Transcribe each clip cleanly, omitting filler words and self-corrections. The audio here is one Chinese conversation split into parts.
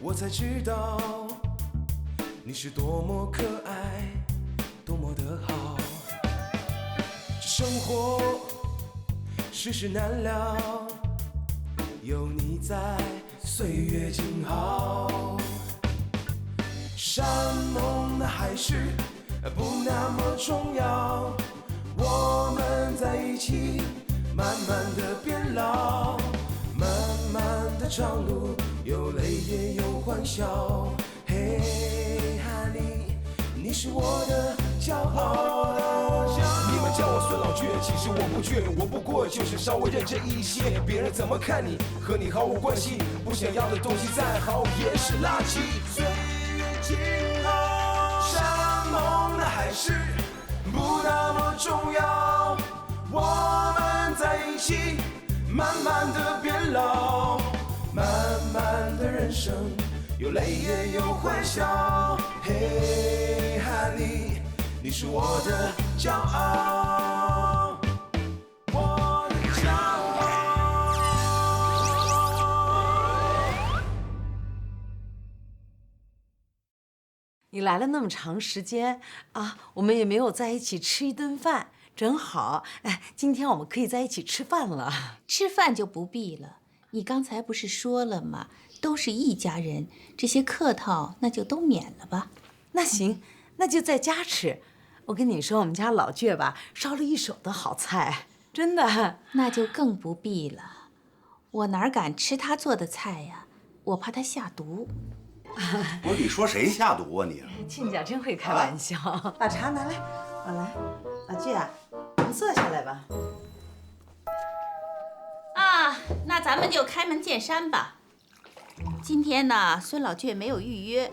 我才知道你是多么可爱，多么的好。这生活世事难料，有你在，岁月静好。山盟的海誓不那么重要，我们在一起，慢慢的变老。漫漫的长路，有泪也有欢笑。嘿，哈利，你是我的骄傲。你们叫我孙老倔，其实我不倔，我不过就是稍微认真一些。别人怎么看你，和你毫无关系。不想要的东西再好也是垃圾。岁月静好，山盟的海誓不那么重要。我们在一起，慢慢的变老。漫漫的人生，有泪也有欢笑。嘿，哈利，你是我的骄傲，我的骄傲。你来了那么长时间啊，我们也没有在一起吃一顿饭，真好。哎，今天我们可以在一起吃饭了。吃饭就不必了，你刚才不是说了吗？都是一家人，这些客套那就都免了吧。那行，那就在家吃。我跟你说，我们家老倔吧，烧了一手的好菜，真的。那就更不必了，我哪敢吃他做的菜呀？我怕他下毒。不是你说谁下毒啊你？亲家真会开玩笑。把茶拿来，我来。老倔啊，我们坐下来吧。啊，那咱们就开门见山吧。今天呢，孙老倔没有预约，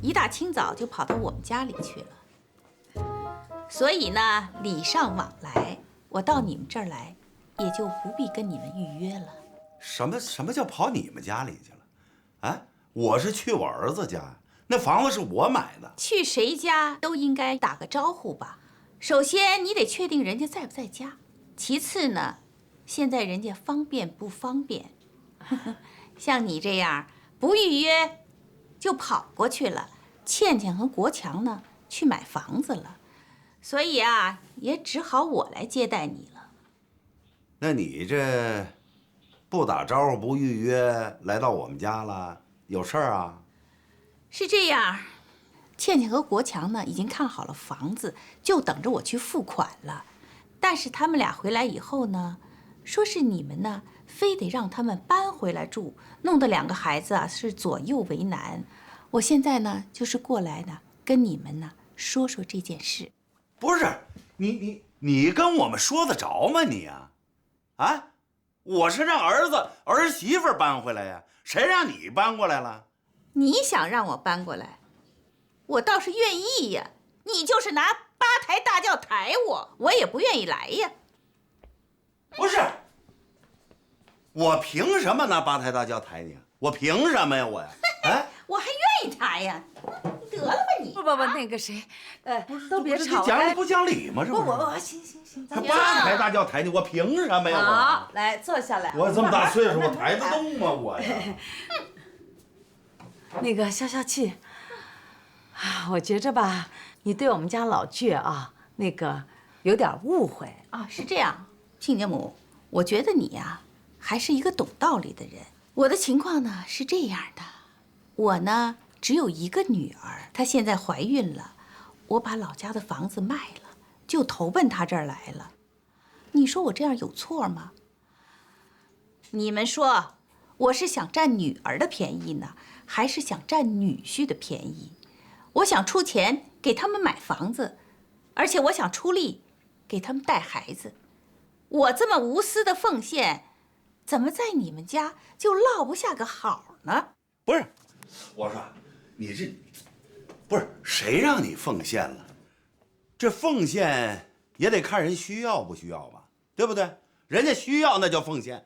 一大清早就跑到我们家里去了。所以呢，礼尚往来，我到你们这儿来，也就不必跟你们预约了。什么叫跑你们家里去了？啊，我是去我儿子家，那房子是我买的。去谁家都应该打个招呼吧。首先你得确定人家在不在家，其次呢，现在人家方便不方便？像你这样不预约就跑过去了，倩倩和国强呢去买房子了，所以啊，也只好我来接待你了。那你这不打招呼不预约来到我们家了，有事儿啊？是这样，倩倩和国强呢已经看好了房子，就等着我去付款了。但是他们俩回来以后呢，说是你们呢非得让他们搬回来住，弄得两个孩子啊是左右为难。我现在呢就是过来呢跟你们呢说说这件事。不是你跟我们说得着吗你啊？啊，我是让儿媳妇搬回来呀，谁让你搬过来了？你想让我搬过来，我倒是愿意呀。你就是拿八抬大轿抬我也不愿意来呀。不是，我凭什么拿八抬大轿抬你啊？我凭什么呀我呀？哎，我还愿意抬呀。得了吧你！不，那个谁，都别吵。讲理不讲理吗？这不行，他八抬大轿抬你，我凭什么呀？好，来坐下来。我这么大岁数，我抬得动吗？我呀。那个消气，我觉着吧，你对我们家老倔啊，那个有点误会啊。是这样，亲家母，我觉得你呀，还是一个懂道理的人。我的情况呢是这样的，我呢只有一个女儿，她现在怀孕了，我把老家的房子卖了，就投奔她这儿来了。你说我这样有错吗？你们说，我是想占女儿的便宜呢，还是想占女婿的便宜？我想出钱给他们买房子，而且我想出力给他们带孩子。我这么无私的奉献，怎么在你们家就落不下个好呢？不是，我说你这不是谁让你奉献了？这奉献也得看人需要不需要吧，对不对？人家需要那叫奉献，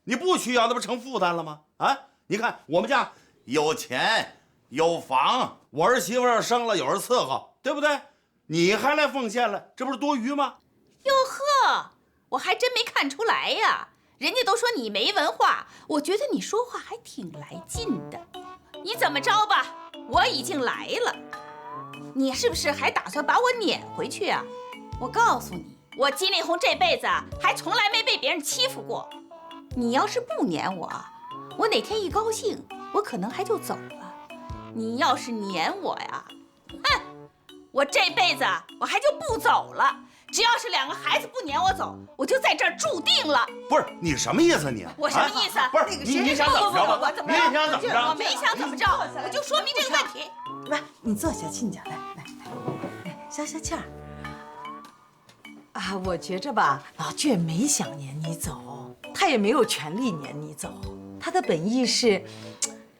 你不需要那不成负担了吗？啊，你看我们家有钱有房，我儿媳妇要生了有人伺候，对不对？你还来奉献了，这不是多余吗？哟呵，我还真没看出来呀。人家都说你没文化，我觉得你说话还挺来劲的。你怎么着吧，我已经来了，你是不是还打算把我撵回去啊？我告诉你，我金丽红这辈子还从来没被别人欺负过。你要是不撵我，我哪天一高兴，我可能还就走了。你要是撵我呀，哼，我这辈子我还就不走了。只要是2个孩子不撵我走，我就在这儿注定了。不是你什么意思你？我什么意思？不是你想怎么着？我怎么着？你想怎么着？我没想怎么着，我就说明这个问题。来，你坐下，亲家，来，消消气儿。啊，我觉着吧，老倔没想撵你走，他也没有权利撵你走，他的本意是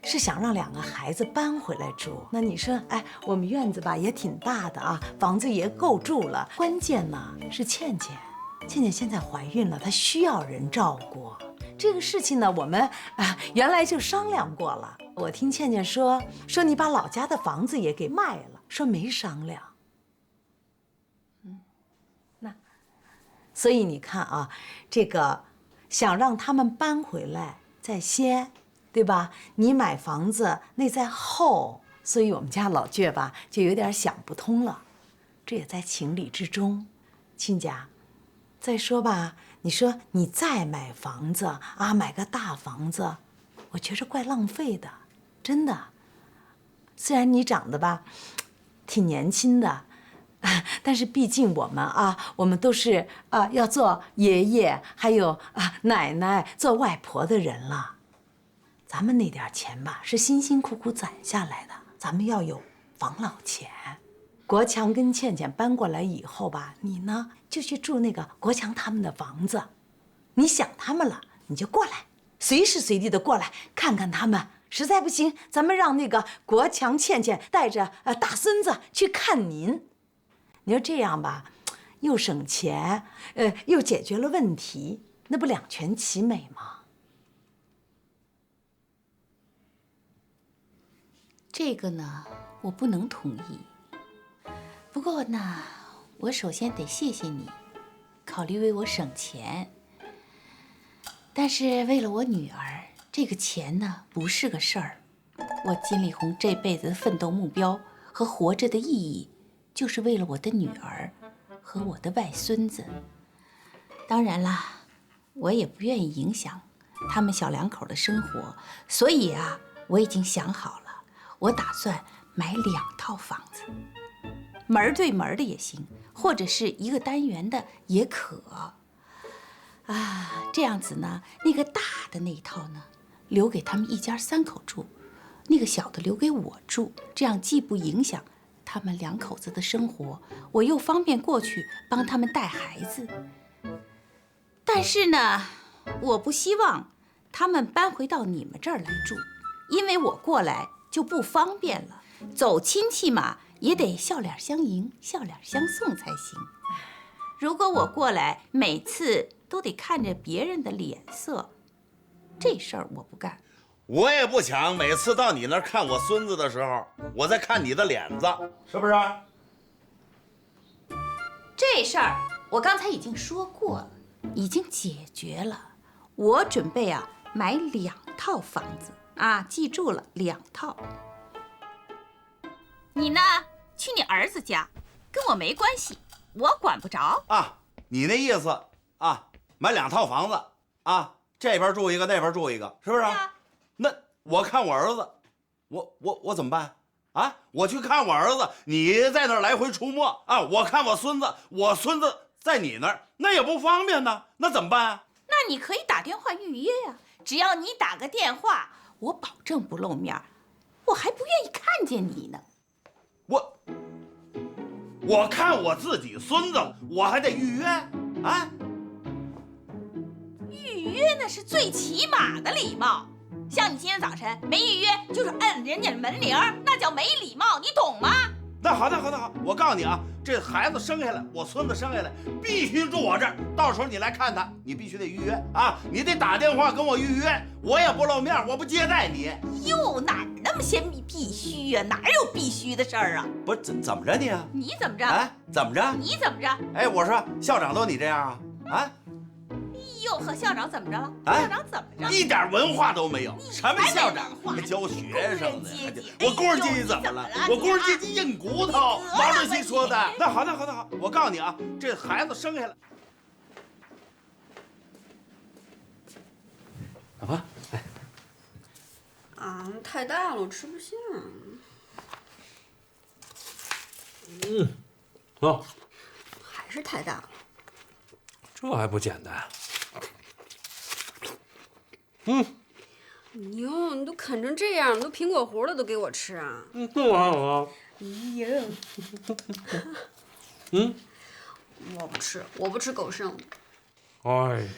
想让2个孩子搬回来住。那你说，哎，我们院子吧也挺大的啊，房子也够住了。关键呢是倩现在怀孕了，她需要人照顾。这个事情呢，我们原来就商量过了。我听倩说你把老家的房子也给卖了，说没商量。那所以你看啊，这个想让他们搬回来在先。对吧？你买房子那在后，所以我们家老倔吧就有点想不通了，这也在情理之中。亲家，再说吧，你说你再买房子啊，买个大房子，我觉着怪浪费的，真的。虽然你长得吧挺年轻的，但是毕竟我们都是要做爷爷还有奶奶做外婆的人了。咱们那点钱吧，是辛辛苦苦攒下来的，咱们要有防老钱。国强跟倩搬过来以后吧，你呢就去住那个国强他们的房子，你想他们了，你就过来，随时随地的过来看看他们。实在不行，咱们让那个国强倩带着大孙子去看您。你说这样吧，又省钱，又解决了问题，那不两全其美吗？这个呢，我不能同意。不过呢，我首先得谢谢你，考虑为我省钱。但是为了我女儿，这个钱呢不是个事儿。我金丽红这辈子的奋斗目标和活着的意义，就是为了我的女儿和我的外孙子。当然啦，我也不愿意影响他们小2口的生活，所以我已经想好了。我打算买2套房子，门对门的也行，或者是一个单元的也可。这样子呢，那个大的那一套呢，留给他们一家3口住，那个小的留给我住，这样既不影响他们2口子的生活，我又方便过去帮他们带孩子。但是呢，我不希望他们搬回到你们这儿来住，因为我过来就不方便了，走亲戚嘛，也得笑脸相迎，笑脸相送才行。如果我过来每次都得看着别人的脸色，这事儿我不干。我也不想每次到你那儿看我孙子的时候，我在看你的脸子，是不是？这事儿我刚才已经说过了，已经解决了。我准备买2套房子。记住了，2套。你呢，去你儿子家，跟我没关系，我管不着。你那意思买2套房子这边住一个，那边住一个，是不是？那我看我儿子，我怎么办我去看我儿子，你在那儿来回出没我看我孙子，我孙子在你那儿，那也不方便呢，那怎么办那你可以打电话预约呀，只要你打个电话，我保证不露面，我还不愿意看见你呢。我看我自己孙子，我还得预约预约那是最起码的礼貌。像你今天早晨没预约，就是摁人家门铃，那叫没礼貌，你懂吗？那好，我告诉你这孩子生下来，我孙子生下来必须住我这儿，到时候你来看他，你必须得预约你得打电话跟我预约，我也不露面，我不接待你。哟，哪那么些必须哪有必须的事儿不是怎么着你你怎么着？怎么着？你怎么着？我说校长都你这样呦呵，校长怎么着了？啊校长怎么着？一点文化都没有，什么校长还没文化还教学生呢？工人阶级我工人阶级怎么了？我工人阶级硬骨头。毛主席说的。那好，我告诉你啊，这孩子生下来，老婆，来。啊，太大了，我吃不下。走，还是太大了。这还不简单？哟，你都啃成这样，你都苹果核了都给我吃啊？这还有啊？哎呀，我不吃狗剩的，哎呀，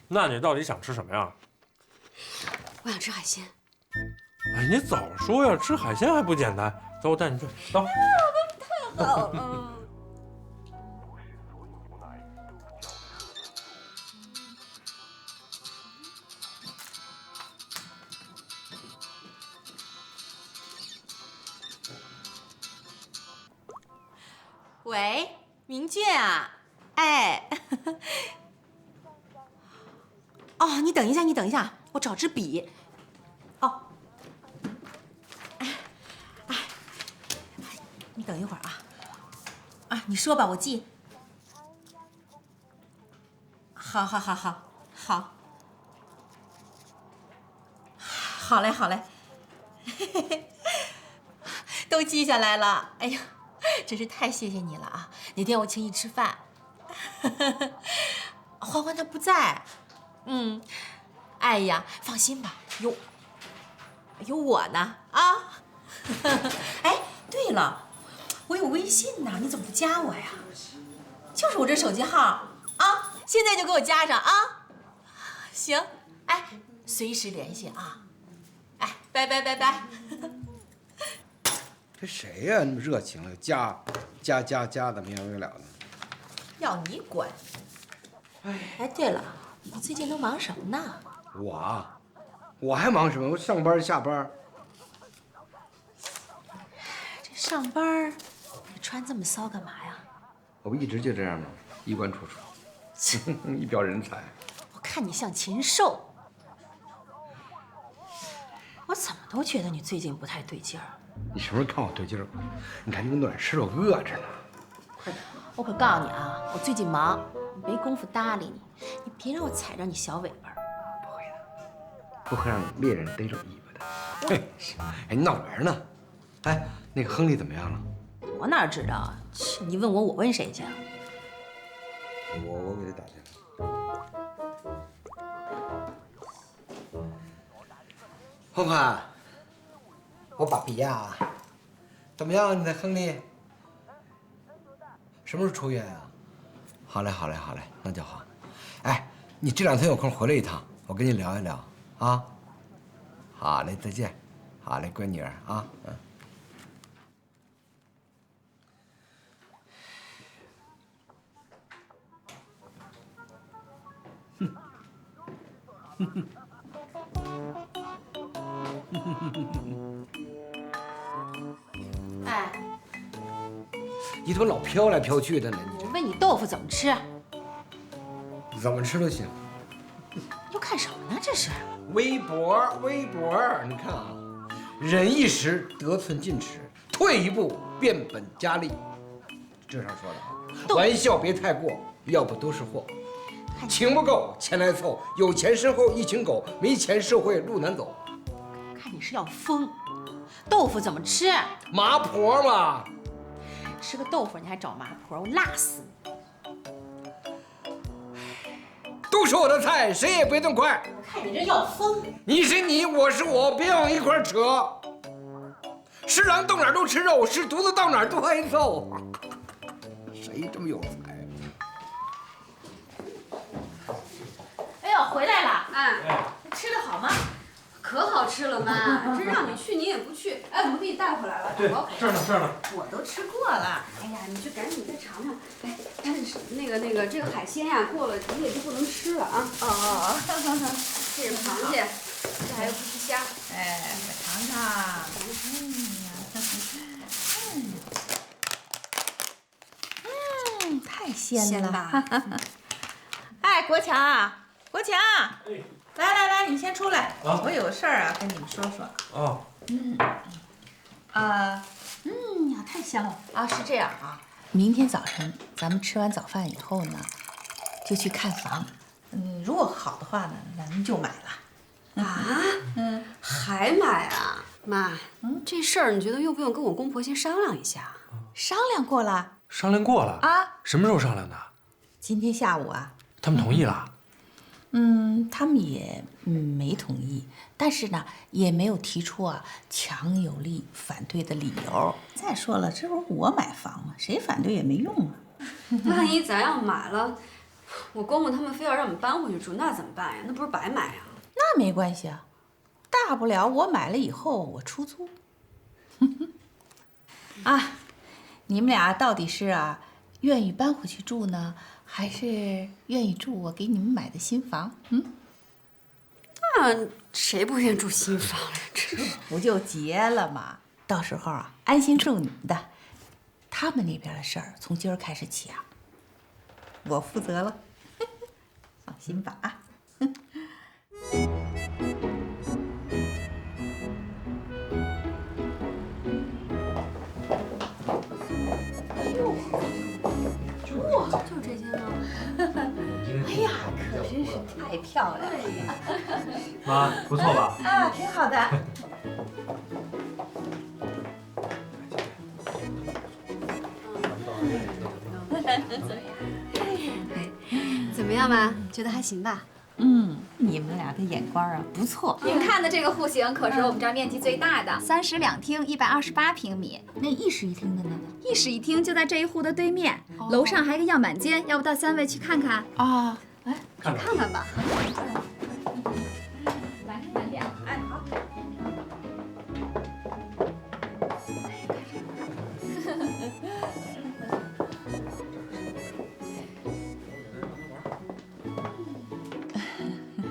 那你到底想吃什么呀？我想吃海鲜。哎，你早说呀！吃海鲜还不简单？走，我带你去。走。好了。喂，明俊啊，哎，哦，你等一下，我找支笔。哦，你等一会儿啊。啊，你说吧，我记。好，好嘞，都记下来了。哎呀，真是太谢谢你了啊！哪天我请你吃饭。欢欢他不在。哎呀，放心吧，有我呢啊。哎，对了，我有微信呢，你怎么不加我呀？就是我这手机号啊，现在就给我加上啊。行，哎，随时联系啊。哎，拜。这谁呀？那么热情了，加的没完没了的。要你管。哎，对了，你最近都忙什么呢？我还忙什么？我上班下班。这上班你穿这么骚干嘛呀？我不一直就这样吗？衣冠楚楚，一表人才。我看你像禽兽。我怎么都觉得你最近不太对劲儿。你什么时候看我对劲儿？你看你个暖湿，我饿着呢。快点！我可告诉你啊，我最近忙，没工夫搭理你。你别让我踩着你小尾巴。不会的，不会让猎人逮着尾巴的。嘿，哎，你闹玩呢？哎，那个亨利怎么样了？我哪知道啊？切，你问我，我问谁去？我给他打电话。欢欢，我爸比呀，怎么样？你的亨利？什么时候出院啊？好嘞，那就好。哎，你这2天有空回来一趟，我跟你聊一聊啊。好嘞，再见。好嘞，乖女儿啊，哎，你怎么老飘来飘去的呢？你我问你豆腐怎么吃？这怎么吃都行。又看什么呢？这是？微博，你看啊，忍一时，得寸进尺；退一步，变本加厉。这上说的啊，玩笑别太过，要不都是祸。情不够，钱来凑；有钱身后一群狗，没钱社会路难走。看你是要疯。豆腐怎么吃？麻婆嘛。吃个豆腐你还找麻婆，我辣死你！都是我的菜，谁也别动筷。我看你这要疯。你是你，我是我，别往一块儿扯。是狼到哪儿都吃肉，是犊子到哪儿都挨揍。谁这么有才？哎呦，回来了！哎，吃的好吗？可好吃了妈，这让你去你也不去。哎，我们给你带回来了，对，打包回来。这儿呢。我都吃过了。哎呀，你去赶紧再尝尝。哎，那个这个海鲜呀，过了1夜就不能吃了啊。哦，这是螃蟹，这还有不须虾。哎，我尝尝。太鲜了。鲜吧？哎，国强，国强，来，你先出来，我有个事儿啊，跟你们说说。哦，呀，太香了啊！是这样啊，明天早晨咱们吃完早饭以后呢，就去看房。如果好的话呢，咱们就买了。啊？还买啊？妈，这事儿你觉得用不用跟我公婆先商量一下？商量过了商量过了啊？什么时候商量的？今天下午啊。他们同意了？他们也没同意，但是呢，也没有提出强有力反对的理由。再说了，这不是我买房吗？谁反对也没用啊。万一咱要买了，我公公他们非要让我们搬回去住，那怎么办呀？那不是白买呀？那没关系啊，大不了我买了以后我出租。啊，你们俩到底是愿意搬回去住呢，还是愿意住我给你们买的新房？那谁不愿意住新房呀？这不就结了吗？到时候安心住你们的。他们那边的事儿从今儿开始起我负责了，放心吧啊。就这些吗？哎呀，可真是太漂亮了！妈，不错吧？啊，挺好的。怎么样吧？觉得还行吧？你们俩的眼光不错。您看的这个户型可是我们这儿面积最大的，32厅，128平米。那一室一厅的呢？一室一厅就在这一户的对面，楼上还有个样板间，要不到3位去看看？啊，看看吧。晚点。哎，好。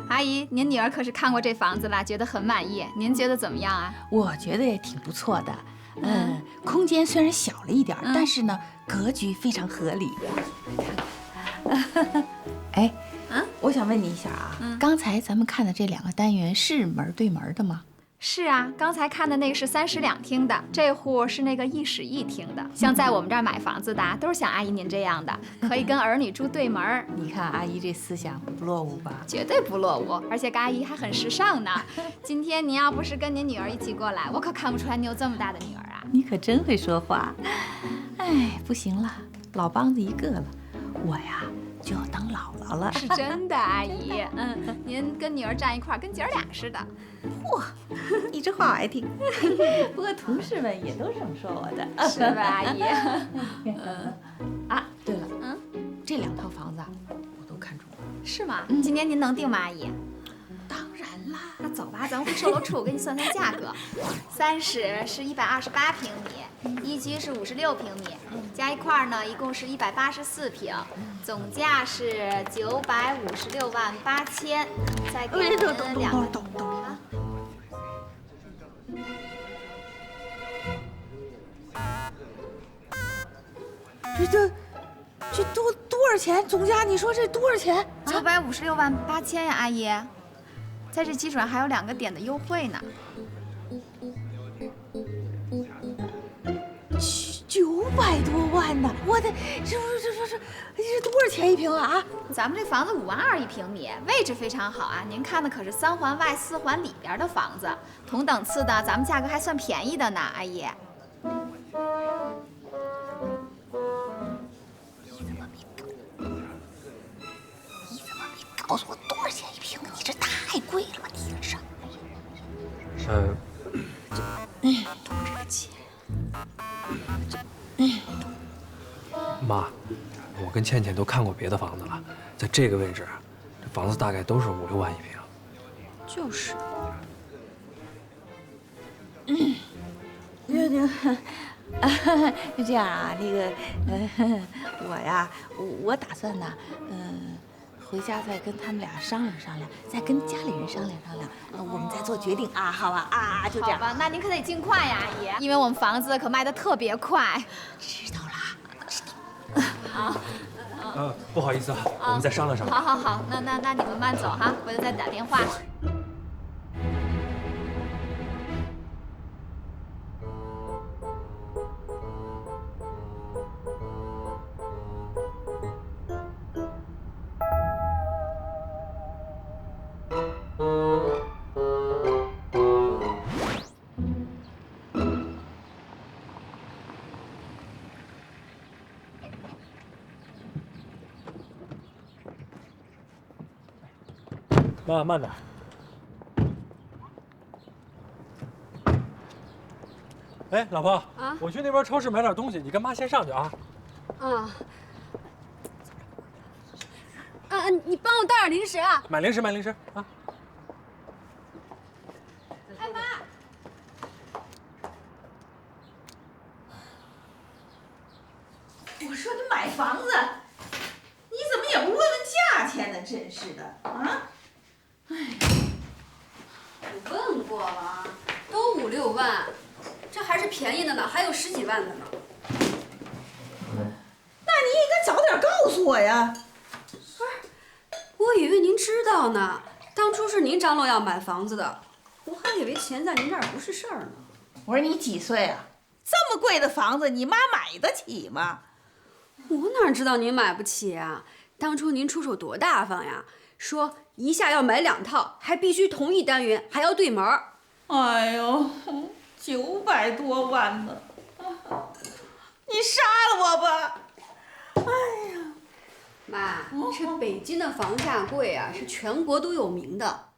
阿姨，您女儿可是看过这房子了，觉得很满意。您觉得怎么样啊？我觉得也挺不错的。空间虽然小了一点，但是呢，格局非常合理。哎，我想问你一下刚才咱们看的这2个单元是门对门的吗？是啊，刚才看的那个是32厅的，这户是那个1室1厅的。像在我们这儿买房子的，都是像阿姨您这样的，可以跟儿女住对门。你看阿姨这思想不落伍吧？绝对不落伍，而且跟阿姨还很时尚呢。今天您要不是跟您女儿一起过来，我可看不出来你有这么大的女儿啊。你可真会说话。哎，不行了，老梆子一个了，我呀就要当姥姥了。是真的，阿姨。您跟女儿站一块儿，跟姐儿俩似的。嚯，你这话我爱听。不过同事们也都是这么说我的，是吧，阿姨？对了，这2套房子我都看中了。是吗？今年您能定吗，阿姨？当然啦。那走吧，咱们回售楼处，我给你算算价格。3室是128平米，1居是56平米，加一块儿呢，一共是184平，总价是956万8千。再给您2个。这多少钱？总价你说这多少钱？956万8千呀，阿姨。在这基础上还有2个点的优惠呢。900多万呢！我的，这多少钱一平啊？咱们这房子5万2一平米，位置非常好啊。您看的可是3环外4环里边的房子，同等次的，咱们价格还算便宜的呢，阿姨。你怎么没告诉我多少钱一平？你这太贵了吧？你这是。都这个钱。妈，我跟倩倩都看过别的房子了，在这个位置，这房子大概都是5、6万一平。就是。是这样啊，我呀，我打算呢，回家再跟他们俩商量商量，再跟家里人商量商量，我们再做决定啊，好吧？就这样。好吧，那您可得尽快呀，阿姨，因为我们房子可卖得特别快。知道啦。不好意思啊，我们再商量商量。好，那你们慢走哈，回头再打电话。妈，慢点。哎，老婆啊，我去那边超市买点东西，你跟妈先上去啊。你帮我带点零食啊！买零食啊。哎妈，我说你买房子，你怎么也不问问价钱呢？真是的啊！我问过了，都5、6万，这还是便宜的呢，还有10几万的呢。那你应该早点告诉我呀！我以为您知道呢，当初是您张罗要买房子的，我还以为钱在您这儿不是事儿呢。我说你几岁啊？这么贵的房子，你妈买得起吗？我哪知道您买不起啊？当初您出手多大方呀，说一下要买2套，还必须同一单元，还要对门儿。哎呦，900多万呢！你杀了我吧！哎呀，妈，这北京的房价贵啊，是全国都有名的。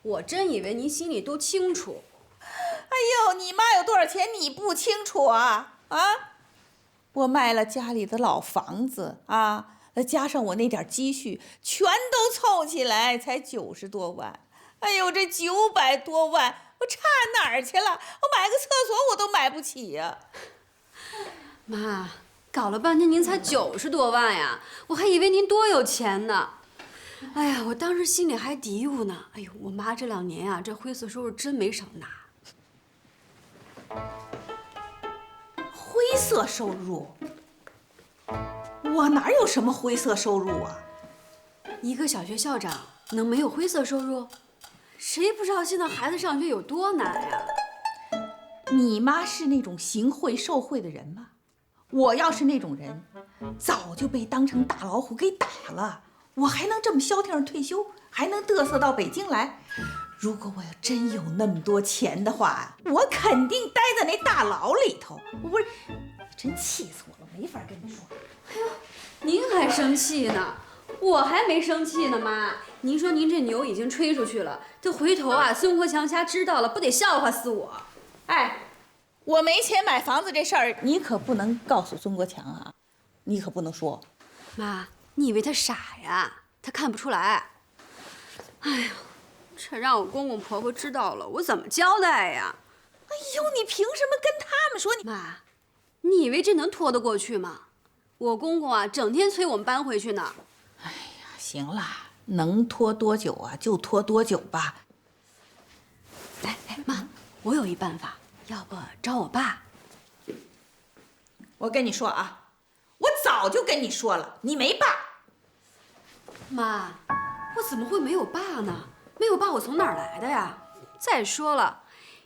我真以为您心里都清楚。哎呦，你妈有多少钱你不清楚啊？啊！我卖了家里的老房子啊，加上我那点积蓄，全都凑起来才90多万。哎呦，这900多万，我差哪儿去了？我买个厕所我都买不起呀！妈，搞了半天您才90多万呀，我还以为您多有钱呢。哎呀，我当时心里还嘀咕呢。哎呦，我妈这2年呀，这灰色收入真没少拿。灰色收入？我哪有什么灰色收入啊？一个小学校长能没有灰色收入？谁不知道现在孩子上学有多难呀？你妈是那种行贿受贿的人吗？我要是那种人，早就被当成大老虎给打了。我还能这么消停退休，还能嘚瑟到北京来？如果我要真有那么多钱的话，我肯定待在那大牢里头。我不是，真气死我了，没法跟你说。哎呦，您还生气呢？我还没生气呢，妈。您说您这牛已经吹出去了，这回头啊，孙国强家知道了，不得笑话死我？哎，我没钱买房子这事儿，你可不能告诉孙国强啊，你可不能说。妈，你以为他傻呀？他看不出来。哎呀，这让我公公婆婆知道了，我怎么交代呀？哎呦，你凭什么跟他们说你？妈，你以为这能拖得过去吗？我公公啊，整天催我们搬回去呢。哎呀，行了，能拖多久啊就拖多久吧。哎，妈，我有一办法，要不找我爸？我跟你说啊，我早就跟你说了，你没爸。妈，我怎么会没有爸呢？没有爸，我从哪儿来的呀？再说了，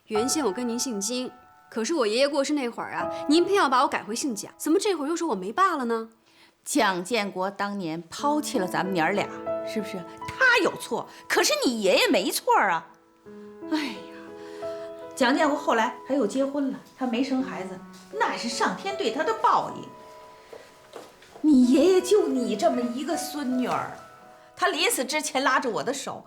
原先我跟您姓金，可是我爷爷过世那会儿啊，您偏要把我改回姓蒋，怎么这会儿又说我没爸了呢？蒋建国当年抛弃了咱们娘俩，是不是？他有错，可是你爷爷没错啊。哎呀，蒋建国后来还有结婚了，他没生孩子，那是上天对他的报应。你爷爷就你这么一个孙女儿，他临死之前拉着我的手，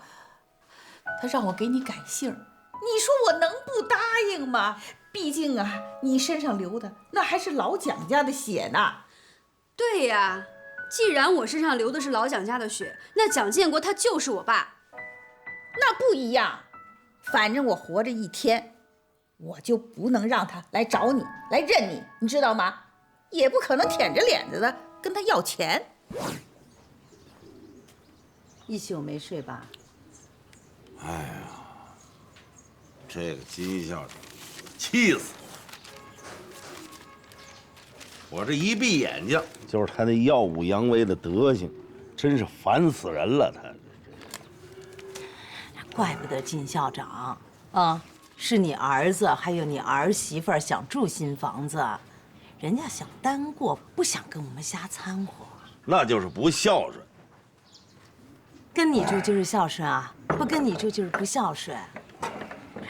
他让我给你改姓，你说我能不答应吗？毕竟啊，你身上流的那还是老蒋家的血呢。对呀，既然我身上流的是老蒋家的血，那蒋建国他就是我爸。那不一样，反正我活着一天，我就不能让他来找你，来认你，你知道吗？也不可能舔着脸子的跟他要钱。一宿没睡吧？哎呀，这个金校长，气死我这一闭眼睛就是他那耀武扬威的德行，真是烦死人了。他怪不得靳校长啊，是你儿子还有你儿媳妇想住新房子，人家想单过，不想跟我们瞎掺和。那就是不孝顺。跟你住就是孝顺啊，不跟你住就是不孝顺。不是，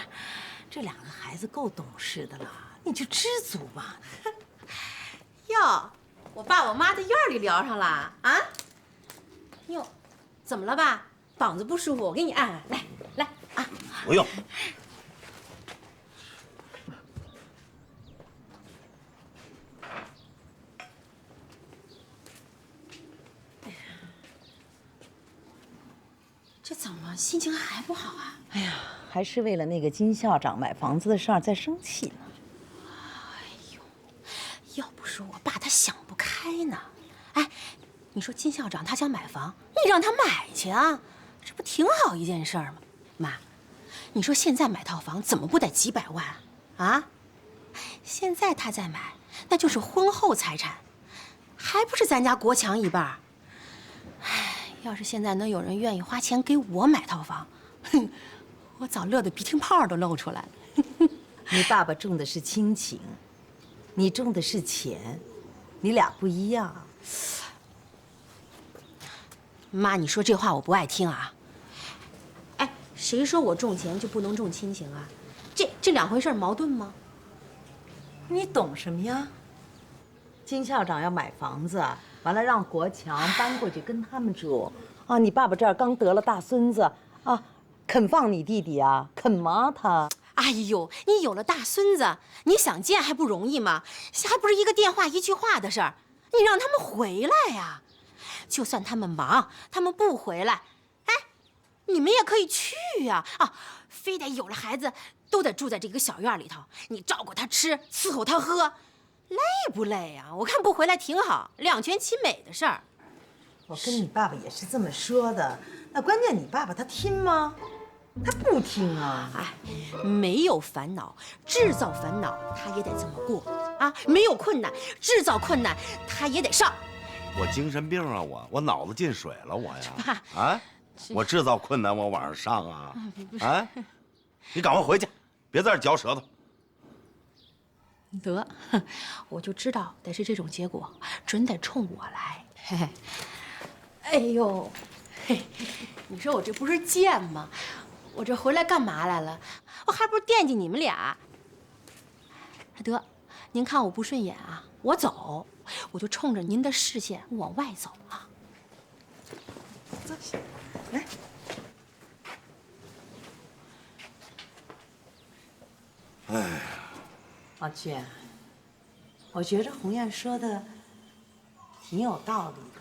这两个孩子够懂事的了，你就知足吧。哟，我爸我妈在院里聊上了啊？哟，怎么了吧？膀子不舒服，我给你按按。来来啊！不用。这怎么心情还不好啊？哎呀，还是为了那个金校长买房子的事儿在生气呢。哎呦，要不是我爸他想不开呢，哎，你说金校长他想买房，你让他买去啊，这不挺好一件事儿吗？妈，你说现在买套房怎么不得几百万啊？现在他再买，那就是婚后财产，还不是咱家国强一半？哎。要是现在能有人愿意花钱给我买套房，哼，我早乐得鼻涕泡都露出来了。你爸爸重的是亲情，你重的是钱，你俩不一样。妈，你说这话我不爱听啊。哎，谁说我重钱就不能重亲情啊？这两回事矛盾吗？你懂什么呀？金校长要买房子。完了，让国强搬过去跟他们住啊！你爸爸这儿刚得了大孙子啊，肯放你弟弟啊？肯吗他？哎呦，你有了大孙子，你想见还不容易吗？还不是一个电话一句话的事儿？你让他们回来呀！就算他们忙，他们不回来，哎，你们也可以去呀！啊，非得有了孩子都得住在这个小院里头，你照顾他吃，伺候他喝。累不累呀？我看不回来挺好，两全其美的事儿。我跟你爸爸也是这么说的，那关键你爸爸他听吗？他不听啊！哎，没有烦恼，制造烦恼，他也得这么过啊！没有困难，制造困难，他也得上。我精神病啊！我脑子进水了，我呀！啊，我制造困难，我往上上啊！啊，你赶快回去，别在这嚼舌头。得，我就知道得是这种结果，准得冲我来。嘿嘿，哎呦，嘿，你说我这不是贱吗？我这回来干嘛来了？我还不是惦记你们俩。得，您看我不顺眼啊，我走，我就冲着您的视线往外走啊。坐下，来。哎呀。老曲，我觉着鸿雁说的挺有道理的。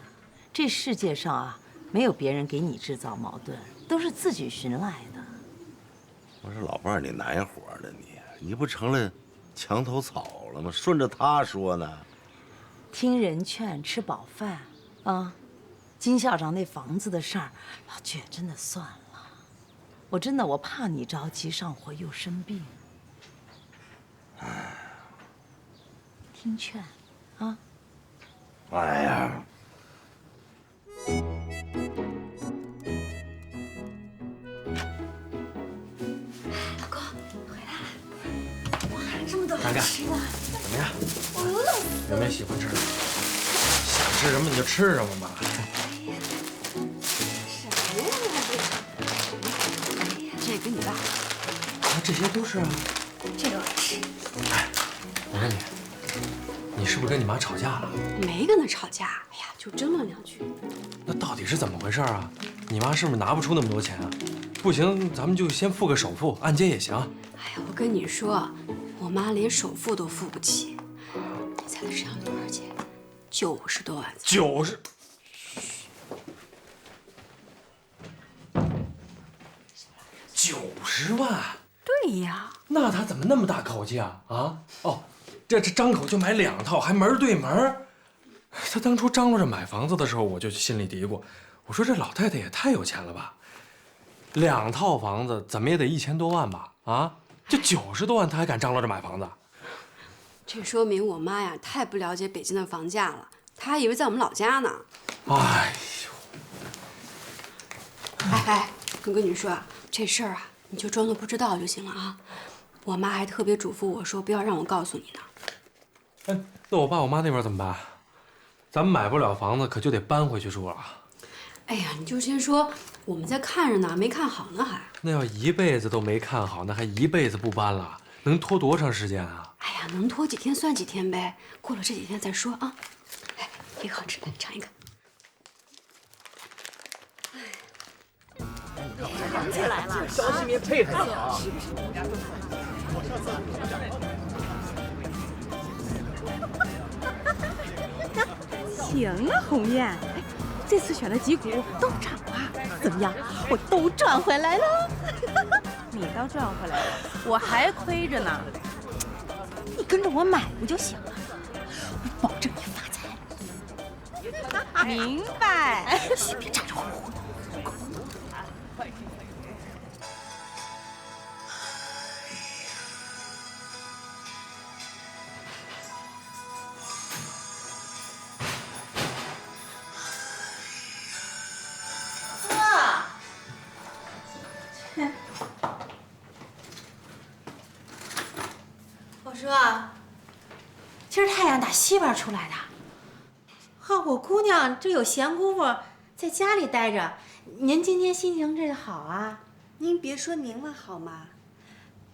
这世界上啊，没有别人给你制造矛盾，都是自己寻来的。我说老伴儿，你哪伙的你不成了墙头草了吗？顺着他说呢。听人劝，吃饱饭啊。金校长那房子的事儿，老曲真的算了。我怕你着急上火又生病。听劝，啊！哎呀，老公，回来了！哇，这么多好吃的，怎么样？有没有喜欢吃的？想吃什么你就吃什么吧。哎呀，什么呀？这给你爸。这些都是啊。这个好吃。哎，我问你，你是不是跟你妈吵架了？没跟他吵架，哎呀，就争论两句。那到底是怎么回事啊？你妈是不是拿不出那么多钱啊？不行，咱们就先付个首付，按揭也行。哎呀，我跟你说，我妈连首付都付不起。你猜她身上有多少钱？90多万。90。90万。对呀。那他怎么那么大口气啊？啊？哦，这张口就买2套，还门对门。他当初张罗着买房子的时候，我就心里嘀咕，我说这老太太也太有钱了吧！2套房子怎么也得1000多万吧？啊，这90多万他还敢张罗着买房子？这说明我妈呀太不了解北京的房价了，她还以为在我们老家呢。哎哎，我跟你说啊，这事儿啊，你就装作不知道就行了啊。我妈还特别嘱咐我说，不要让我告诉你呢。哎，那我爸我妈那边怎么办？咱们买不了房子，可就得搬回去住了。哎呀，你就先说我们在看着呢，没看好呢还。那要一辈子都没看好，那还一辈子不搬了，能拖多长时间啊？哎呀，能拖几天算几天呗，过了这几天再说啊。哎，这个好吃，你尝一个。忙起来了，小市民配合你啊！行啊，鸿雁，哎，这次选的几股都涨了，怎么样？我都赚回来了。你倒赚回来了，我还亏着呢。你跟着我买不就行了？我保证你发财。明白。别咋着呼呼的。我说，今儿太阳打西边出来的。哈，我姑娘这有闲工夫在家里待着，您今天心情这好啊？您别说您了好吗？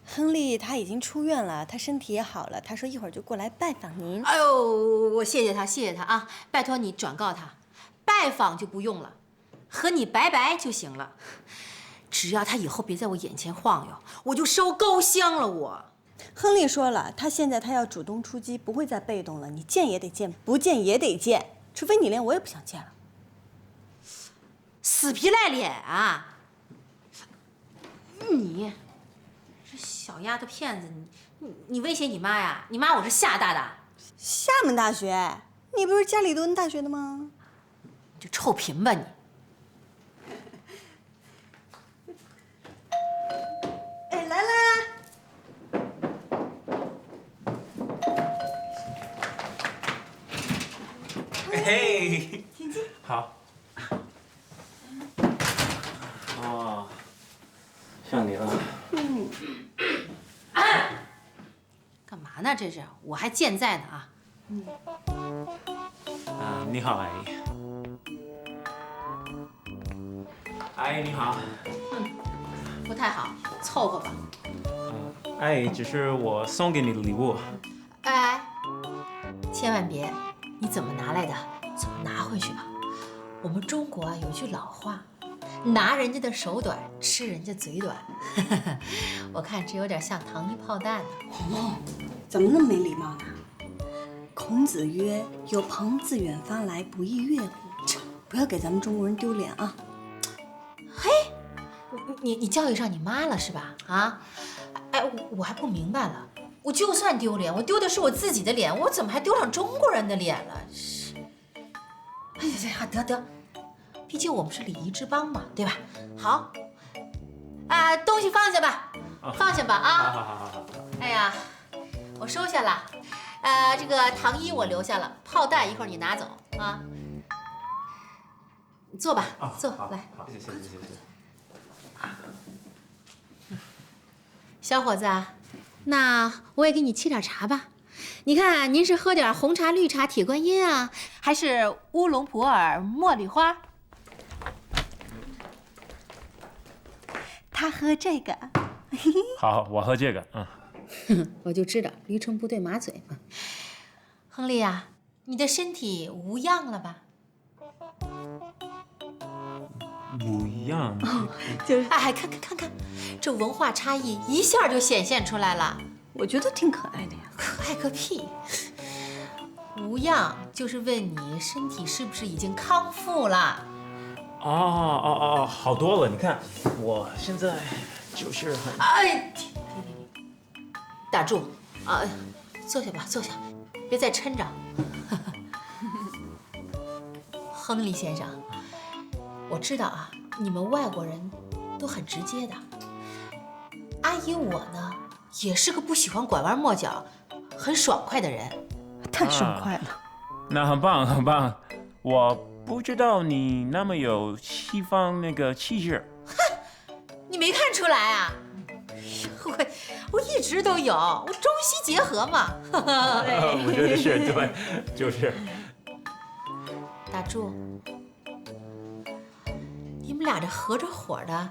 亨利他已经出院了，他身体也好了，他说一会儿就过来拜访您。哎呦，我谢谢他，谢谢他啊！拜托你转告他，拜访就不用了，和你拜拜就行了。只要他以后别在我眼前晃悠，我就烧高香了我。亨利说了，他现在他要主动出击，不会再被动了。你见也得见，不见也得见，除非你连我也不想见了。死皮赖脸啊！你这小丫头片子，你威胁你妈呀？你妈我是厦大的，厦门大学，你不是家里蹲大学的吗？你就臭贫吧你！哎，来啦！嘿，请进。好。哦，像你了。干嘛呢？这是我还健在呢啊！你好，阿姨。阿姨你好。不太好，凑合吧。阿姨，这是我送给你的礼物。哎，千万别，你怎么拿来的，怎么拿回去吧。我们中国啊有句老话，拿人家的手短，吃人家嘴短。我看这有点像糖衣炮弹呢。哦，怎么那么没礼貌呢？孔子曰：“有朋自远方来，不亦乐乎？”不要给咱们中国人丢脸啊！嘿，你教育上你妈了是吧？啊？哎，我还不明白了。我就算丢脸，我丢的是我自己的脸，我怎么还丢上中国人的脸了？是，哎呀，得，毕竟我们是礼仪之邦嘛，对吧？好，东西放下吧，放下吧啊！好。哎呀，我收下了，这个糖衣我留下了，炮弹一会儿你拿走啊。你坐吧，坐来。好，谢谢。小伙子，那我也给你沏点茶吧。你看，您是喝点红茶、绿茶、铁观音啊，还是乌龙普洱、茉莉花？他喝这个。好，我喝这个。我就知道驴唇不对马嘴嘛。亨利啊，你的身体无恙了吧？不一样。就是，哎，看，这文化差异一下就显现出来了。我觉得挺可爱的呀。可爱个屁！无恙就是问你身体是不是已经康复了？哦，好多了。你看，我现在就是很……哎，停！打住啊！坐下吧，坐下，别再抻着。亨利先生，我知道啊，你们外国人都很直接的。阿姨我呢，也是个不喜欢拐弯抹角，很爽快的人。太爽快了。那很棒，很棒。我不知道你那么有西方那个气质。你没看出来啊？我一直都有，我中西结合嘛。我觉得是对，就是。大柱，你们俩这合着伙的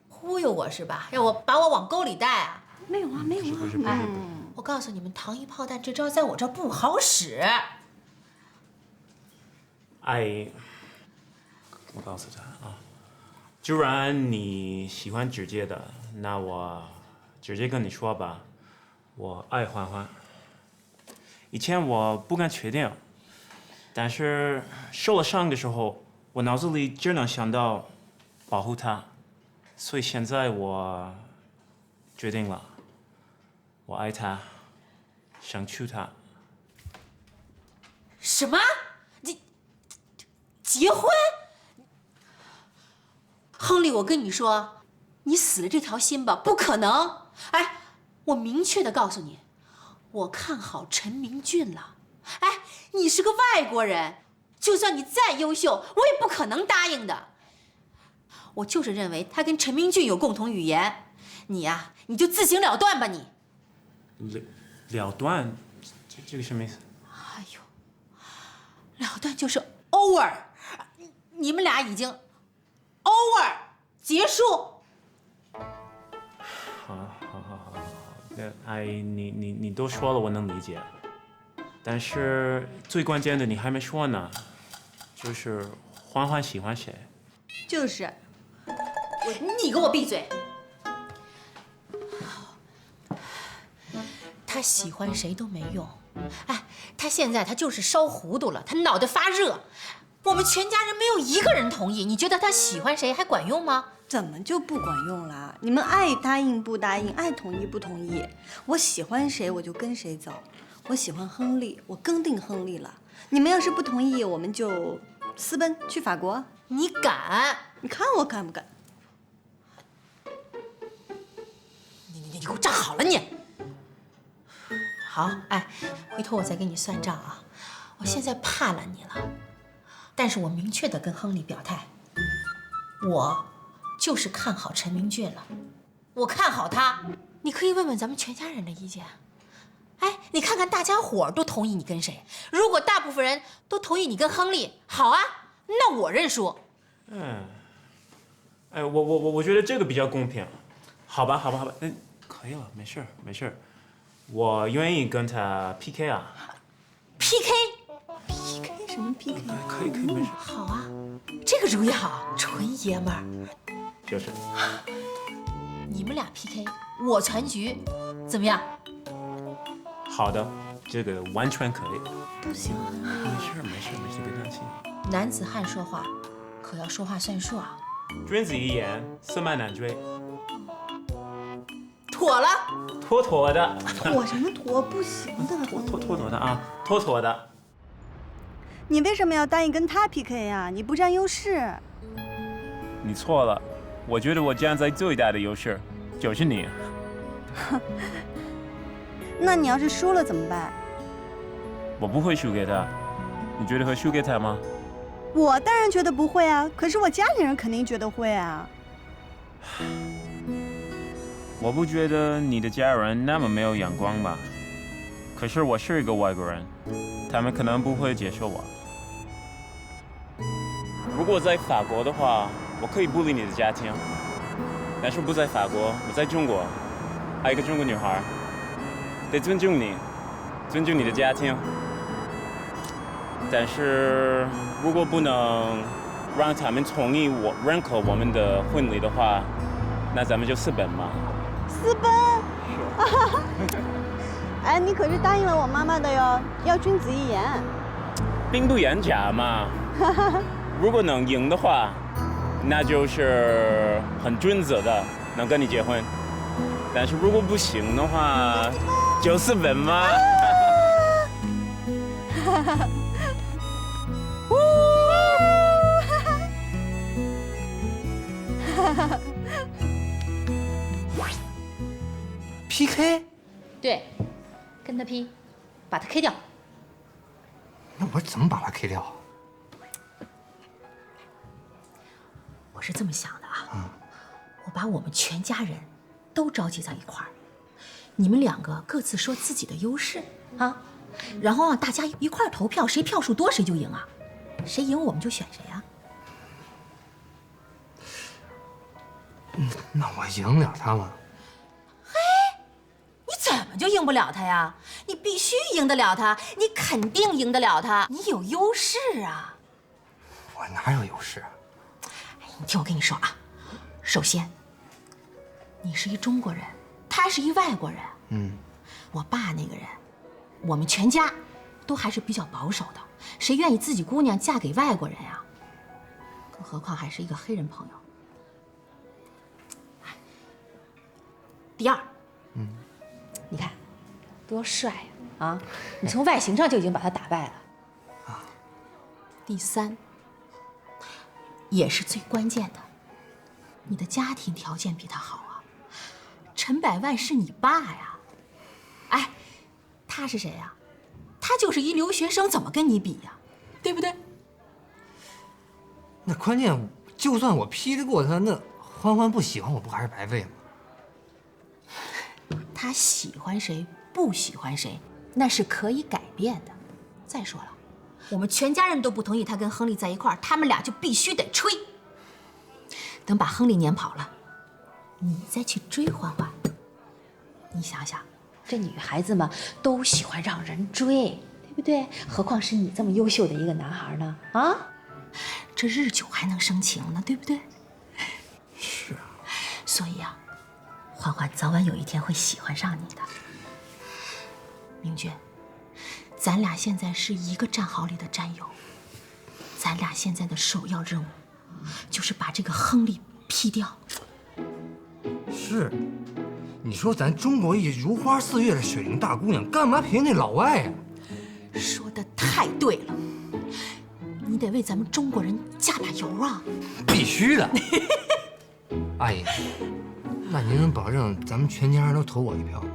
忽悠我是吧？要把我往沟里带啊？没有啊，没有啊。不是。我告诉你们，糖衣炮弹这招在我这不好使。我告诉他啊，既然你喜欢直接的，那我直接跟你说吧，我爱欢欢。以前我不敢确定，但是受了伤的时候，我脑子里只能想到保护她，所以现在我决定了，我爱她，想娶她。什么？你结婚？亨利，我跟你说，你死了这条心吧，不可能。哎，我明确的告诉你，我看好陈明俊了。哎，你是个外国人，就算你再优秀，我也不可能答应的。我就是认为他跟陈明俊有共同语言，你呀，你就自行了断吧你。了断，这个什么意思？哎呦，了断就是 over， 你们俩已经 over 结束。好，你都说了，我能理解。但是最关键的你还没说呢，就是欢欢喜欢谁？就是，你给我闭嘴！他喜欢谁都没用，哎，他现在就是烧糊涂了，他脑袋发热。我们全家人没有一个人同意，你觉得他喜欢谁还管用吗？怎么就不管用了？你们爱答应不答应，爱同意不同意。我喜欢谁我就跟谁走。我喜欢亨利，我跟定亨利了。你们要是不同意，我们就私奔去法国。你敢？你看我敢不敢？你给我站好了你！好，哎，回头我再给你算账啊。我现在怕了你了，但是我明确的跟亨利表态，我就是看好陈明俊了，我看好他。你可以问问咱们全家人的意见。哎，你看看大家伙都同意你跟谁？如果大部分人都同意你跟亨利，好啊，那我认输。我觉得这个比较公平。好吧，可以了，没事，我愿意跟他 PK 啊。PK 什么 PK？ 可以，没事。好啊，这个主意好，纯爷们儿。就是。你们俩 PK， 我全局，怎么样？好的，这个完全可以。不行，没事，别担心。男子汉说话，可要说话算数啊。君子一言，驷马难追。妥了。妥的。妥什么妥？不行的。妥的啊，妥的。你为什么要答应跟他 PK 呀？你不占优势。你错了，我觉得我站在最大的优势就是你。那你要是输了怎么办？我不会输给他，你觉得会输给他吗？我当然觉得不会啊，可是我家里人肯定觉得会啊。我不觉得你的家人那么没有眼光吧？可是我是一个外国人，他们可能不会接受我。如果在法国的话，我可以不理你的家庭，但是不在法国，我在中国，爱一个中国女孩。得尊重你，尊重你的家庭。但是如果不能让他们同意认可我们的婚礼的话，那咱们就私奔嘛。私奔？哎，你可是答应了我妈妈的哟，要君子一言。兵不厌诈嘛。如果能赢的话，那就是很准则的能跟你结婚。但是如果不行的话，就私奔嘛。PK？ 对，跟那批，把它 K 掉。那我怎么把它 K 掉？我是这么想的啊，我把我们全家人都召集在一块儿，你们两个各自说自己的优势啊，然后让大家一块儿投票，谁票数多谁就赢啊，谁赢我们就选谁啊。那我赢了他吗？你怎么就赢不了他呀？你必须赢得了他，你肯定赢得了他，你有优势啊。我哪有优势啊？你听我跟你说啊，首先，你是一中国人，他是一外国人。我爸那个人，我们全家都还是比较保守的，谁愿意自己姑娘嫁给外国人呀？更何况还是一个黑人朋友。第二，你看，多帅呀！啊，你从外形上就已经把他打败了。啊。第三，也是最关键的，你的家庭条件比他好啊。陈百万是你爸呀，哎，他是谁呀？他就是一留学生，怎么跟你比呀？对不对？那关键，就算我批得过他，那欢欢不喜欢我，不还是白费吗？他喜欢谁，不喜欢谁，那是可以改变的。再说了，我们全家人都不同意他跟亨利在一块儿，他们俩就必须得吹。等把亨利撵跑了，你再去追欢欢。你想想，这女孩子嘛，都喜欢让人追，对不对？何况是你这么优秀的一个男孩呢？啊，这日久还能生情呢，对不对？是啊。所以啊，欢欢早晚有一天会喜欢上你的。明娟，咱俩现在是一个战壕里的战友，咱俩现在的首要任务就是把这个亨利劈掉。是，你说咱中国一如花似月的水灵大姑娘，干嘛陪那老外呀？说的太对了，你得为咱们中国人加把油啊！必须的。阿姨，那您能保证咱们全家人都投我一票吗？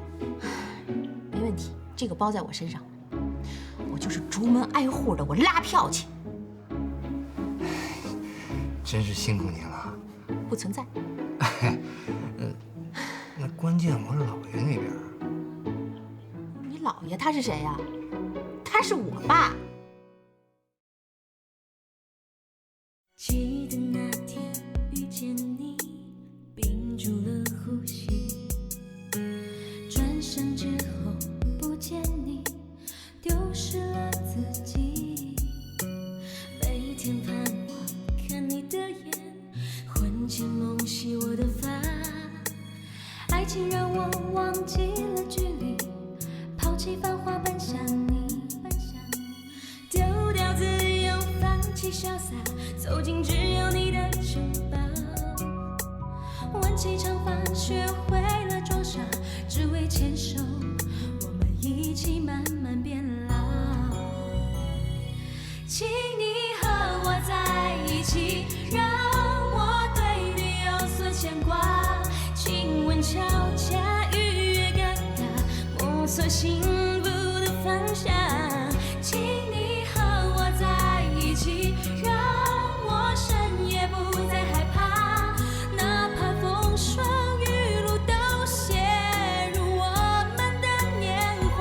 没问题，这个包在我身上，我就是逐门挨户的，我拉票去。真是辛苦您了。不存在。那关键我姥爷那边，你姥爷他是谁呀？他是我爸。记得那天遇见你，屏住了呼吸，转身之后不见你，丢失了自己。每天盼望看你的眼，魂牵梦系我的发，爱情让我忘记了距离，抛弃繁华奔向你，丢掉自由放弃潇洒，走进只有你的城堡，挽起长发学会了装傻，只为牵手我们一起慢慢变老。请你和我在一起，让我对你有所牵挂，亲吻悄悄，逾越尴尬，摸索幸福的方向。请你和我在一起，让我深夜不再害怕，哪怕风霜雨露都写入我们的年华。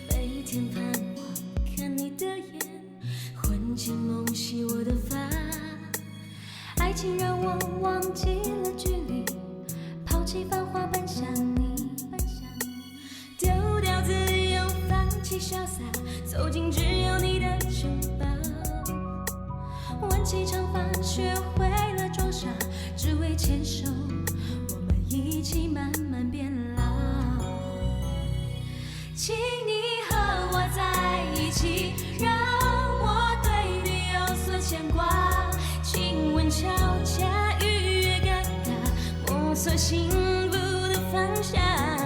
每天盼望看你的眼，魂牵梦系我的发，爱情让我忘记了距离，抛弃繁华奔向你，丢掉自由放弃潇洒，走进只有你的城堡，挽起长发学会了装傻，只为牵手我们一起慢慢变老。请你和我在一起，让我对你有所牵挂，亲吻悄悄，逾越尴尬，摸索幸福的方向。